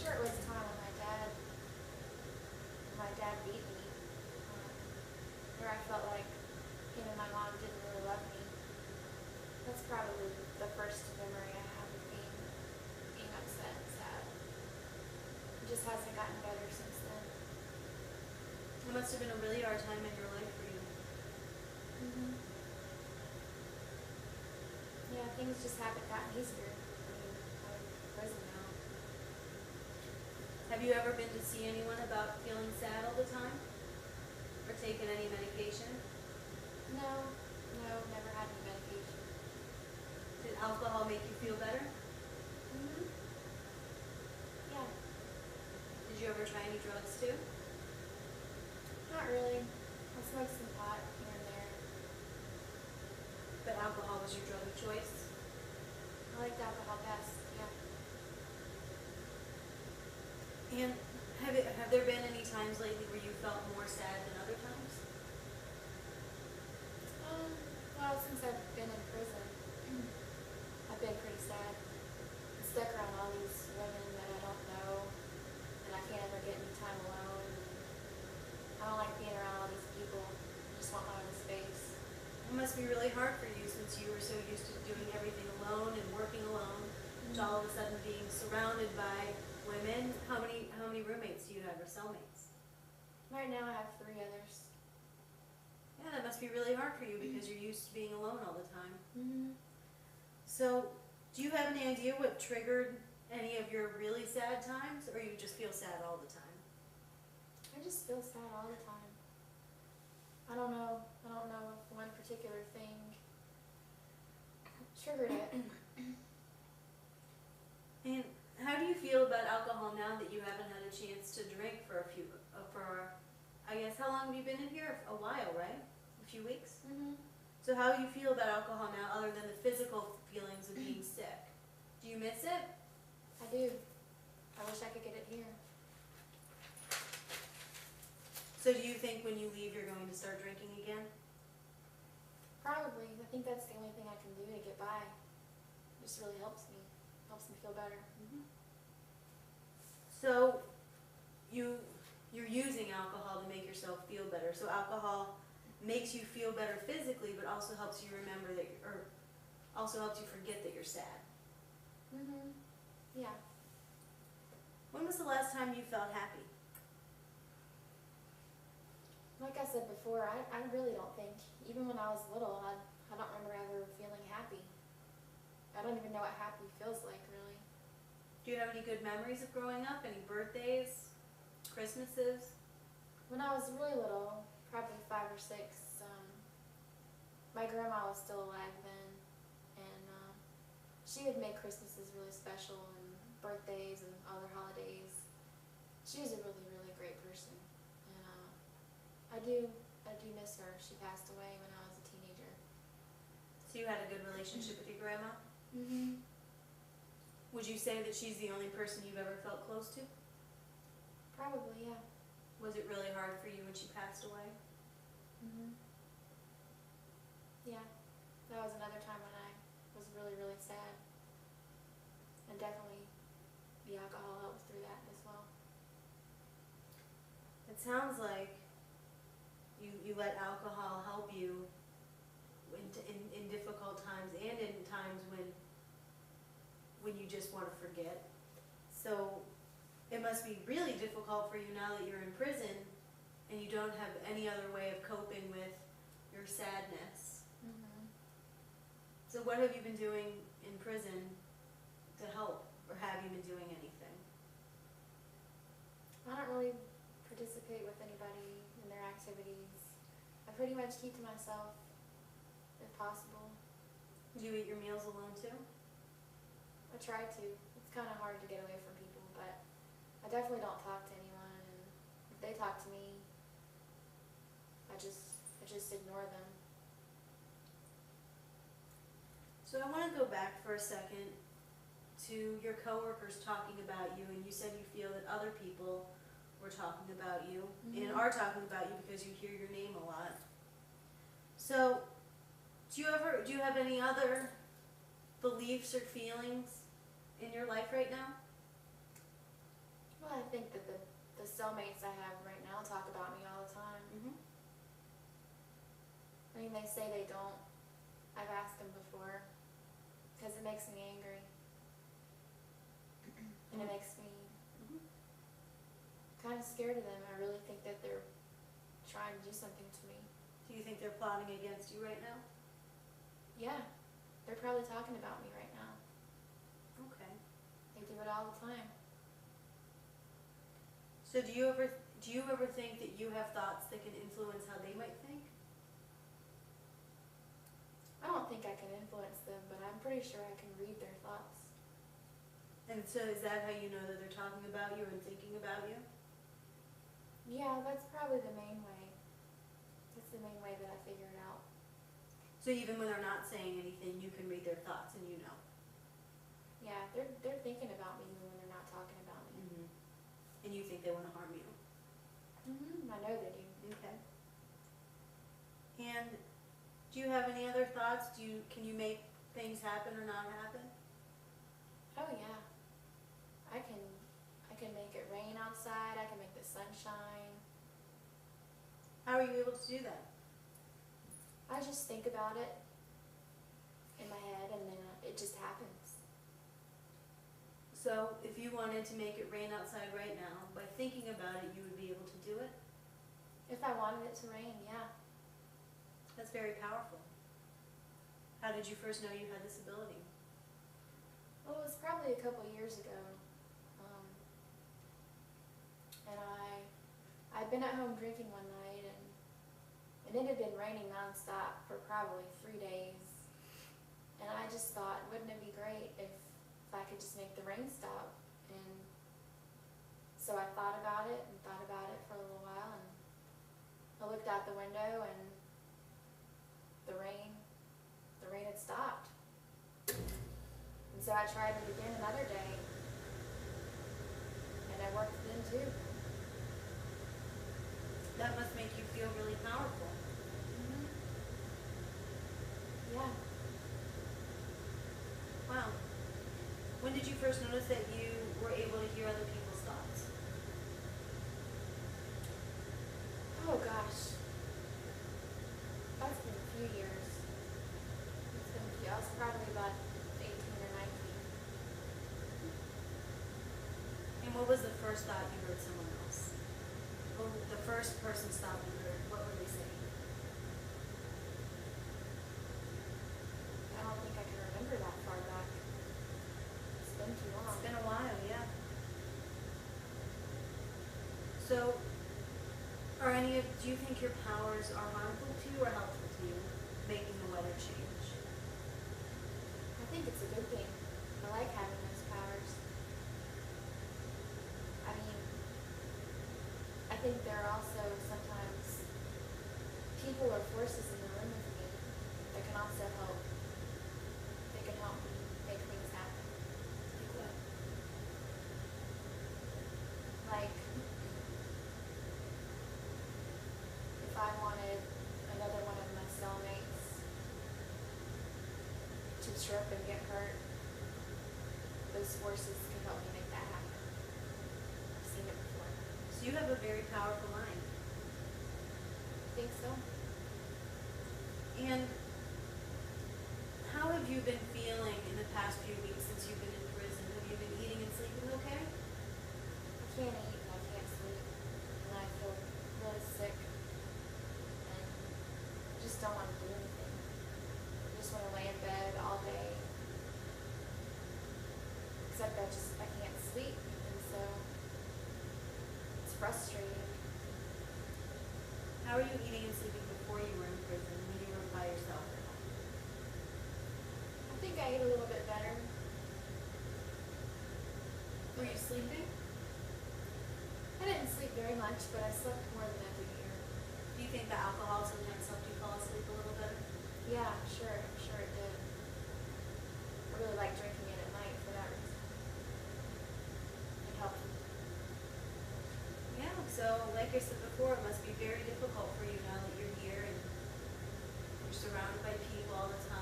short was a time when my dad beat me, where I felt like him and my mom didn't really love me. That's probably the first memory I have of being upset and sad. It just hasn't gotten better since then. It must have been a really hard time in your life for you. Yeah, things just haven't gotten easier. I mean, I'm in prison now. Have you ever been to see anyone about feeling sad all the time? Or taken any medication? No, never had any medication. Did alcohol make you feel better? Yeah, Did you ever try any drugs too? not really. I smoke some pot here and there. But alcohol was your drug of choice? I liked alcohol best, yeah. And have there been any times lately where you felt more sad than other times? Well, since I've been in prison, I've been pretty sad. I'm stuck around all these women that I don't know, and I can't ever get any time alone. I don't like being around all these people. I just want my own space. It must be really hard for you since you were so used to doing everything alone and working alone, to all of a sudden being surrounded by women. How many roommates do you have or cellmates? Right now I have 3 others. Yeah, that must be really hard for you because you're used to being alone all the time. Mm-hmm. So, do you have any idea what triggered any of your really sad times, or you just feel sad all the time? I just feel sad all the time. I don't know if one particular thing triggered it. And how do you feel about alcohol now that you haven't had a chance to drink for I guess, how long have you been in here? A while, right? A few weeks? Mm-hmm. So how do you feel about alcohol now other than the physical feelings of being sick? Do you miss it? I do. I wish I could get it here. So do you think when you leave you're going to start drinking again? Probably. I think that's the only thing I can do to get by. It just really helps me feel better. So you're using alcohol to make yourself feel better. So alcohol makes you feel better physically, but also helps you remember that, or also helps you forget that you're sad. Yeah. When was the last time you felt happy? Like I said before, I really don't think, even when I was little, I don't remember ever feeling happy. I don't even know what happy feels like, really. Do you have any good memories of growing up? Any birthdays? Christmases? When I was really little, probably 5 or 6, my grandma was still alive then, and she would make Christmases really special, and birthdays and other holidays. She was a really, really great person, and I do miss her. She passed away when I was a teenager. So you had a good relationship with your grandma? Mm-hmm. Would you say that she's the only person you've ever felt close to? Probably, yeah. Was it really hard for you when she passed away? Yeah. That was another time when I was really, really sad. And definitely the alcohol helped through that as well. It sounds like you let alcohol help you in difficult times and in times when you just want to forget. So it must be really difficult for you now that you're in prison and you don't have any other way of coping with your sadness. So what have you been doing in prison to help, or have you been doing anything? I don't really participate with anybody in their activities. I pretty much keep to myself, if possible. Do you eat your meals alone too? I try to. It's kind of hard to get away from people, but I definitely don't talk to anyone, and if they talk to me, I just ignore them. So I want to go back for a second to your coworkers talking about you, and you said you feel that other people were talking about you and are talking about you because you hear your name a lot. So do you have any other beliefs or feelings in your life right now? Well, I think that the cellmates I have right now talk about me all the time. Mm-hmm. I mean, they say they don't. I've asked them before, because it makes me angry. And it makes me kind of scared of them. I really think that they're trying to do something to me. Do you think they're plotting against you right now? Yeah, they're probably talking about me right now. Okay. They do it all the time. So do you ever think that you have thoughts that can influence how they might think? I don't think I can influence them, but I'm pretty sure I can read their thoughts. And so is that how you know that they're talking about you and thinking about you? Yeah, that's probably the main way. That's the main way that I figure it out. So even when they're not saying anything, you can read their thoughts and you know? Yeah, they're thinking about me even when they're not talking about me. Mm-hmm. And you think they want to harm you? I know they do. Okay. And do you have any other thoughts? Can you make things happen or not happen? Oh yeah. I can make it rain outside, I can make the sun shine. How are you able to do that? I just think about it in my head and then it just happens. So if you wanted to make it rain outside right now, by thinking about it, you would be able to do it? If I wanted it to rain, yeah. That's very powerful. How did you first know you had this ability? Well, it was probably a couple years ago. And I'd been at home drinking one night and it had been raining nonstop for probably 3 days. And I just thought, wouldn't it be great if I could just make the rain stop? And so I thought about it for a little while and I looked out the window and the rain had stopped. And so I tried it again another day and it worked then too. That must make you feel really powerful. Yeah. Wow. When did you first notice that you were able to hear other people's thoughts? Oh gosh. That's been a few years. It's been a few. I was probably about 18 or 19. And what was the first thought you heard someone else? Well, the first person's thought you heard, what were they saying? I don't think I can remember that far back. It's been too long. It's been a while, yeah. So, do you think your powers are harmful to you or helpful to you, making the weather change? I think it's a good thing. I like having those powers. I mean, I think there are also sometimes people or forces in the room with me that can also help. They can help me make things happen. Like what? Like, if I wanted another one of my cellmates to trip and get hurt, those forces can help me make that happen. I've seen it before. So you have a very powerful mind. Think so? And how have you been feeling in the past few weeks since you've been in prison? Have you been eating and sleeping okay? I can't eat and I can't sleep, and I feel really sick, and I just don't want to do anything. I just want to lay in bed all day, except I can't sleep, and so it's frustrating. How are you eating and sleeping before you were in prison, when you were by yourself at home? I think I ate a little bit better. Were you sleeping? I didn't sleep very much, but I slept more than I do here. Do you think the alcohol sometimes helped you fall asleep a little better? Yeah, I'm sure it did. I really like drinking it at night for that reason. It helped me. Yeah, so like I said before, it must be very difficult for you now that you're here and you're surrounded by people all the time.